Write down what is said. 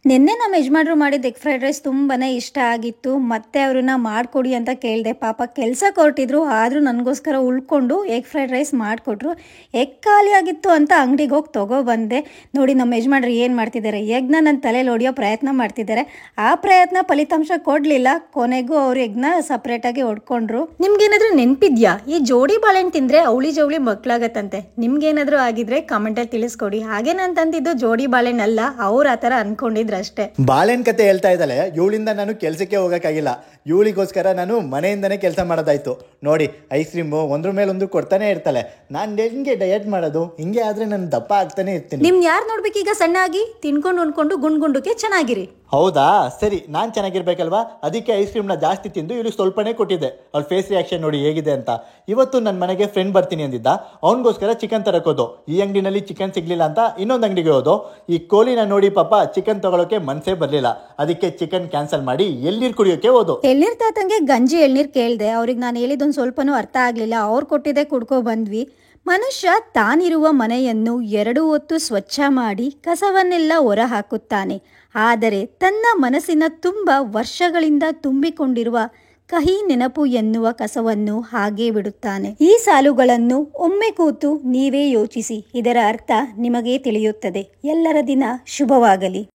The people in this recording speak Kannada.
ನಿನ್ನೆ ನಮ್ಮ ಯಜಮಾನ್ರು ಮಾಡಿದ ಎಗ್ ಫ್ರೈಡ್ ರೈಸ್ ತುಂಬಾನೇ ಇಷ್ಟ ಆಗಿತ್ತು. ಮತ್ತೆ ಅವ್ರನ್ನ ಮಾಡಿಕೊಡಿ ಅಂತ ಕೇಳಿದೆ. ಪಾಪ ಕೆಲಸಕ್ಕೆ ಹೊರಟಿದ್ರು, ಆದರೂ ನನಗೋಸ್ಕರ ಉಳ್ಕೊಂಡು ಎಗ್ ಫ್ರೈಡ್ ರೈಸ್ ಮಾಡಿಕೊಟ್ರು. ಎಗ್ ಖಾಲಿ ಆಗಿತ್ತು ಅಂತ ಅಂಗಡಿಗೆ ಹೋಗಿ ತೊಗೊಬಂದೆ. ನೋಡಿ ನಮ್ಮ ಯಜಮಾನ್ರು ಏನು ಮಾಡ್ತಿದ್ದಾರೆ, ಎಗ್ನ ನನ್ನ ತಲೆಯಲ್ಲಿ ಹೊಡೆಯೋ ಪ್ರಯತ್ನ ಮಾಡ್ತಿದ್ದಾರೆ. ಆ ಪ್ರಯತ್ನ ಫಲಿತಾಂಶ ಕೊಡಲಿಲ್ಲ. ಕೊನೆಗೂ ಅವ್ರು ಎಗ್ನ ಸಪ್ರೇಟಾಗಿ ಹೊಡ್ಕೊಂಡ್ರು. ನಿಮ್ಗೇನಾದ್ರೂ ನೆನಪಿದ್ಯಾ, ಈ ಜೋಡಿ ಬಾಳೆಹಣ್ಣು ತಿಂದರೆ ಅವಳಿ ಜವಳಿ ಮಕ್ಕಳಾಗತ್ತಂತೆ? ನಿಮ್ಗೇನಾದ್ರೂ ಆಗಿದ್ರೆ ಕಮೆಂಟಲ್ಲಿ ತಿಳಿಸ್ಕೊಡಿ. ಹಾಗೆ ನಾನು ತಂದಿದ್ದು ಜೋಡಿ ಬಾಳೆಹಣ್ಣು ಅಲ್ಲ, ಅವ್ರು ಆ ಥರ ಅನ್ಕೊಂಡಿದ್ರು ಅಷ್ಟೇ. ಬಾಳೆಹಣ್ಣು ಕತೆ ಹೇಳ್ತಾ ಇದ್ದಾಳೆ. ಇವಳಿಂದ ನಾನು ಕೆಲಸಕ್ಕೆ ಹೋಗೋಕ್ಕಾಗಿಲ್ಲ. ಇವಳಿಗೋಸ್ಕರ ನಾನು ಮನೆಯಿಂದನೇ ಕೆಲಸ ಮಾಡೋದಾಯ್ತು. ನೋಡಿ, ಐಸ್ ಕ್ರೀಮು ಒಂದ್ರ ಮೇಲೆ ಒಂದು ಕೊಡ್ತಾನೆ ಇರ್ತಾಳೆ. ನಾನು ಹೆಂಗೆ ಡಯಟ್ ಮಾಡೋದು? ಹಿಂಗೆ ಆದ್ರೆ ನಾನು ದಪ್ಪ ಆಗ್ತಾನೆ ಇರ್ತೀನಿ. ನಿಮ್ ಯಾರು ನೋಡ್ಬೇಕೀಗ ಸಣ್ಣಾಗಿ ತಿನ್ಕೊಂಡು ಉಣ್ಕೊಂಡು ಗುಂಡ್ಗುಂಡಕ್ಕೆ ಚೆನ್ನಾಗಿರಿ. ಹೌದಾ, ಸರಿ, ನಾನು ಚೆನ್ನಾಗಿರ್ಬೇಕಲ್ವಾ? ಅದಕ್ಕೆ ಐಸ್ ಕ್ರೀಮ್ನ ಜಾಸ್ತಿ ತಿಂದು ಇವಳು ಸ್ವಲ್ಪನೇ ಕೊಟ್ಟಿದ್ದೆ. ಅವ್ಳ ಫೇಸ್ ರಿಯಾಕ್ಷನ್ ನೋಡಿ ಹೇಗಿದೆ ಅಂತ. ಇವತ್ತು ನನ್ನ ಮನೆಗೆ ಫ್ರೆಂಡ್ ಬರ್ತೀನಿ ಅಂದಿದ್ದ. ಅವನಿಗೋಸ್ಕರ ಚಿಕನ್ ತರಕೋದು. ಈ ಅಂಗಡಿನಲ್ಲಿ ಚಿಕನ್ ಸಿಗ್ಲಿಲ್ಲ ಅಂತ ಇನ್ನೊಂದು ಅಂಗಡಿಗೆ ಹೋದು. ಈ ಕೋಳಿನ ನೋಡಿ ಪಾಪ ಚಿಕನ್ ತಗೊಳ್ಳೋಕೆ ಮನಸ್ಸೇ ಬರಲಿಲ್ಲ. ಅದಕ್ಕೆ ಚಿಕನ್ ಕ್ಯಾನ್ಸಲ್ ಮಾಡಿ ಎಳ್ನೀರು ಕುಡಿಯೋಕೆ ಹೋದು. ಎಳ್ನೀರ್ ತಾತಂಗೆ ಗಂಜಿ ಎಳ್ನೀರು ಕೇಳಿದೆ. ಅವ್ರಿಗೆ ನಾನು ಹೇಳಿದೊಂದು ಸ್ವಲ್ಪನೂ ಅರ್ಥ ಆಗಲಿಲ್ಲ. ಅವ್ರು ಕೊಟ್ಟಿದ್ದೆ ಕುಡ್ಕೊ ಬಂದ್ವಿ. ಮನುಷ್ಯ ತಾನಿರುವ ಮನೆಯನ್ನು 2 ಹೊತ್ತು ಸ್ವಚ್ಛ ಮಾಡಿ ಕಸವನ್ನೆಲ್ಲ ಹೊರ ಹಾಕುತ್ತಾನೆ. ಆದರೆ ತನ್ನ ಮನಸ್ಸಿನ ತುಂಬ ವರ್ಷಗಳಿಂದ ತುಂಬಿಕೊಂಡಿರುವ ಕಹಿ ನೆನಪು ಎನ್ನುವ ಕಸವನ್ನು ಹಾಗೇ ಬಿಡುತ್ತಾನೆ. ಈ ಸಾಲುಗಳನ್ನು ಒಮ್ಮೆ ಕೂತು ನೀವೇ ಯೋಚಿಸಿ. ಇದರ ಅರ್ಥ ನಿಮಗೆ ತಿಳಿಯುತ್ತದೆ. ಎಲ್ಲರ ದಿನ ಶುಭವಾಗಲಿ.